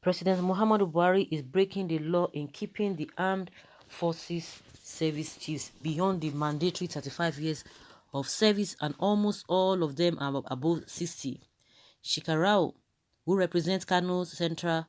President Muhammadu Buhari is breaking the law in keeping the armed forces service chiefs beyond the mandatory 35 years of service, and almost all of them are above 60. Shekarau, who represents Kano Central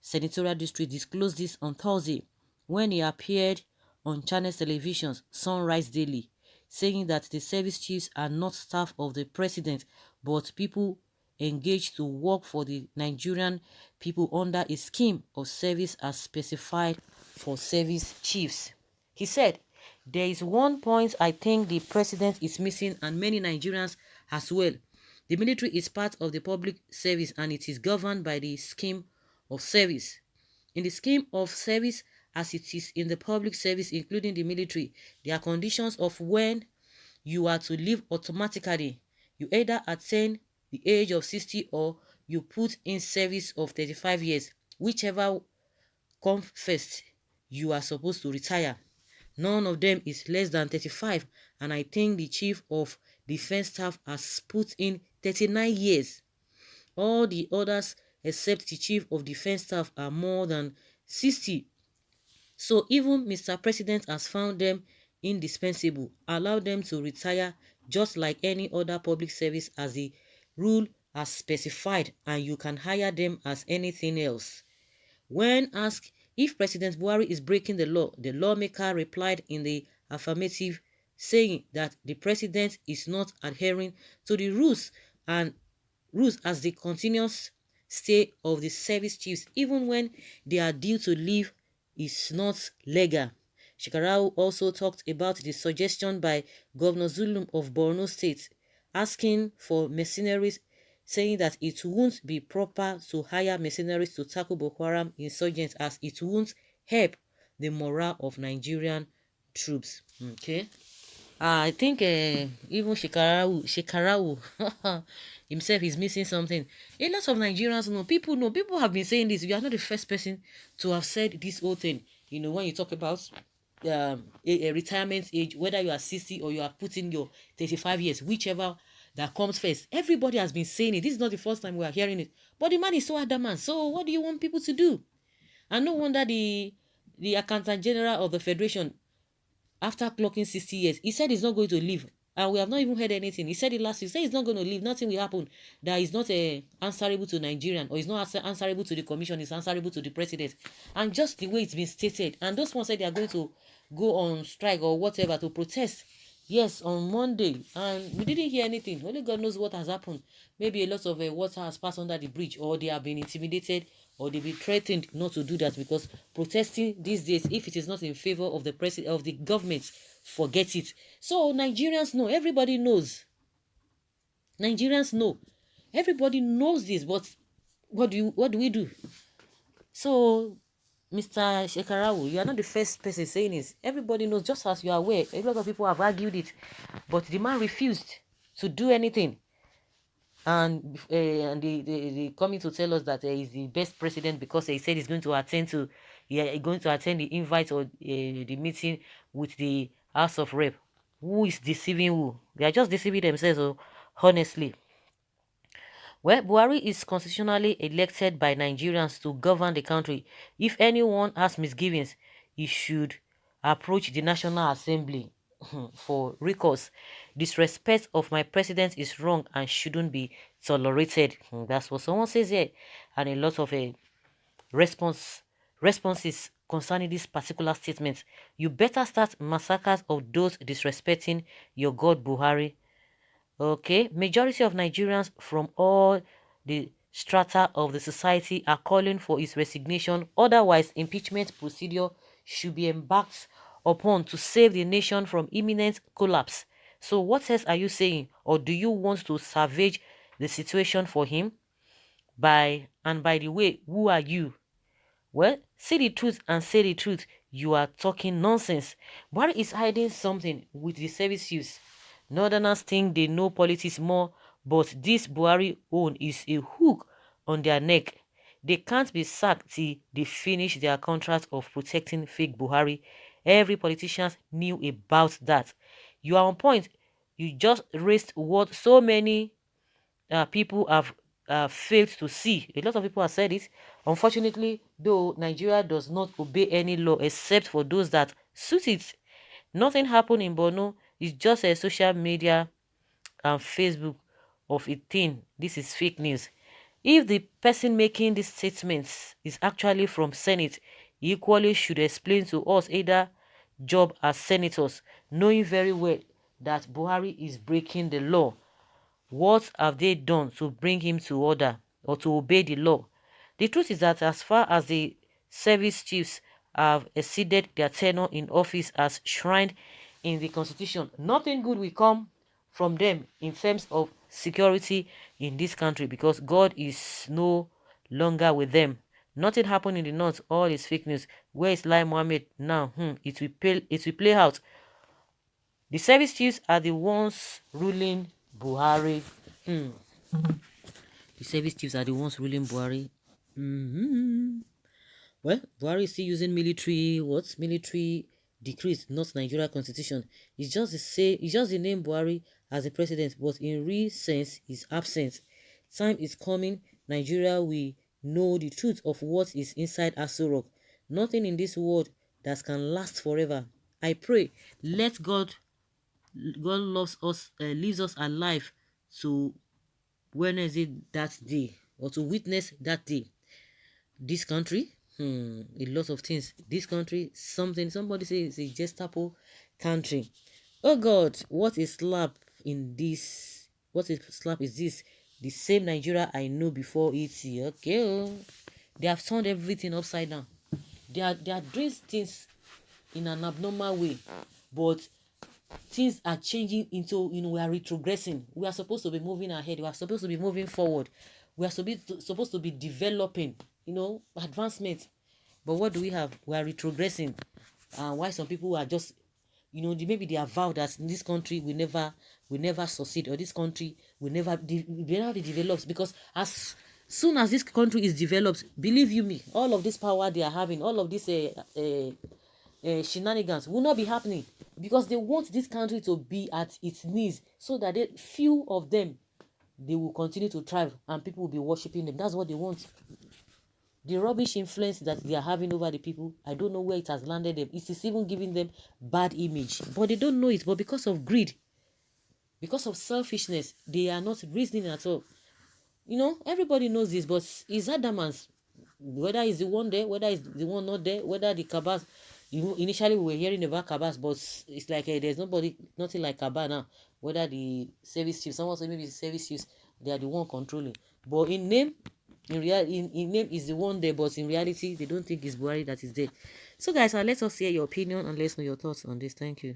Senatorial District, disclosed this on Thursday when he appeared on Channels Television's Sunrise Daily, saying that the service chiefs are not staff of the president but people engaged to work for the Nigerian people under a scheme of service as specified for service chiefs. He said, "There is one point I think the president is missing, and many Nigerians as well. The military is part of the public service and it is governed by the scheme of service. In the scheme of service, as it is in the public service, including the military, there are conditions of when you are to leave automatically. You either attain the age of 60 or you put in service of 35 years. Whichever comes first, you are supposed to retire. None of them is less than 35, and I think the chief of defense staff has put in 39 years. All the others except the chief of defense staff are more than 60. So even Mr. President has found them indispensable. Allow them to retire just like any other public service as the rule has specified, and you can hire them as anything else." When asked if President Buhari is breaking the law, the lawmaker replied in the affirmative, saying that the president is not adhering to the rules as the continuous stay of the service chiefs, even when they are due to leave, is not legal. Shekarau also talked about the suggestion by Governor Zulum of Borno State asking for mercenaries, saying that it won't be proper to hire mercenaries to tackle Boko Haram insurgents as it won't help the morale of Nigerian troops. Okay. I think even Shekarau himself is missing something. A lot of Nigerians know, people have been saying this. You are not the first person to have said this whole thing. When you talk about a retirement age, whether you are 60 or you are putting your 35 years, whichever that comes first. Everybody has been saying it. This is not the first time we are hearing it. But the man is so adamant. So what do you want people to do? And no wonder the Accountant General of the Federation, after clocking 60 years, he said he's not going to leave. And we have not even heard anything. He said it last week. He said he's not going to leave. Nothing will happen. That is not answerable to Nigerian, or is not answerable to the commission. It's answerable to the president. And just the way it's been stated. And those ones said they are going to go on strike or whatever to protest. Yes, on Monday. And we didn't hear anything. Only God knows what has happened. Maybe a lot of water has passed under the bridge, or they have been intimidated, or they've been threatened not to do that, because protesting these days, if it is not in favor of the president, of the government, forget it. So Nigerians know, everybody knows. Nigerians know. Everybody knows this, but what do we do? So, Mr. Shekarau, you are not the first person saying this. Everybody knows, just as you are aware. A lot of people have argued it, but the man refused to do anything. And they coming to tell us that he's the best president because he said he's going to attend the invite or the meeting with the House of Rep. Who is deceiving who? They are just deceiving themselves, honestly. Well, Buhari is constitutionally elected by Nigerians to govern the country. If anyone has misgivings, he should approach the National Assembly for recourse. Disrespect of my president is wrong and shouldn't be tolerated. That's what someone says here. And a lot of responses concerning this particular statement. You better start massacres of those disrespecting your God, Buhari. Okay, majority of Nigerians from all the strata of the society are calling for his resignation. Otherwise, impeachment procedure should be embarked upon to save the nation from imminent collapse. So what else are you saying? Or do you want to salvage the situation for him? By the way, who are you? Well, see the truth and say the truth. You are talking nonsense. Buhari is hiding something with the service use. Northerners think they know politics more, but this Buhari own is a hook on their neck. They can't be sacked till they finish their contract of protecting fake Buhari. Every politician knew about that. You are on point. You just raised what so many people have failed to see. A lot of people have said it. Unfortunately, though, Nigeria does not obey any law except for those that suit it. Nothing happened in Borno. It's just a social media and Facebook of a thing. This is fake news. If the person making these statements is actually from Senate, he equally should explain to us either job as senators, knowing very well that Buhari is breaking the law. What have they done to bring him to order or to obey the law? The truth is that as far as the service chiefs have exceeded their tenure in office as shrined in the constitution, nothing good will come from them in terms of security in this country, because God is no longer with them. Nothing happened in the north. All is fake news. Where is Lai Mohammed now? It will play out. The service chiefs are the ones ruling Buhari. The service chiefs are the ones ruling Buhari. Well, Buhari is still using military, what? Military decrees, not Nigeria constitution. It's just the same, it's just the name Buhari as the president, but in real sense, he's absent. Time is coming, Nigeria will know the truth of what is inside Aso Rock. Nothing in this world that can last forever. I pray, let God loves us, leaves us alive to Wednesday that day, or to witness that day. This country, a lot of things. This country, somebody say it's a Gestapo country. Oh God, what a slap in this. What a slap is this? The same Nigeria I know before it's here. Okay, oh. They have turned everything upside down. They are doing things in an abnormal way, but things are changing into, we are retrogressing. We are supposed to be moving ahead. We are supposed to be moving forward. We are supposed to be developing, advancement. But what do we have? We are retrogressing. Why some people are just, maybe they are vowed that in this country we never succeed, or this country will never be developed, because as soon as this country is developed, believe you me, all of this power they are having, all of this shenanigans will not be happening, because they want this country to be at its knees, so that few of them, they will continue to thrive and people will be worshiping them. That's what they want. The rubbish influence that they are having over the people, I don't know where it has landed them. It is even giving them bad image, but they don't know it. But because of greed, because of selfishness, they are not reasoning at all. Everybody knows this, but it's adamant. Whether it's the one there, whether it's the one not there, whether the cabas. Initially we were hearing about cabas, but it's like there's nothing like cabas now. Whether the service chiefs, someone say maybe the service chiefs, they are the one controlling. But in name, in name is the one there, but in reality, they don't think it's Buhari that is there. So guys, let us hear your opinion and let us know your thoughts on this. Thank you.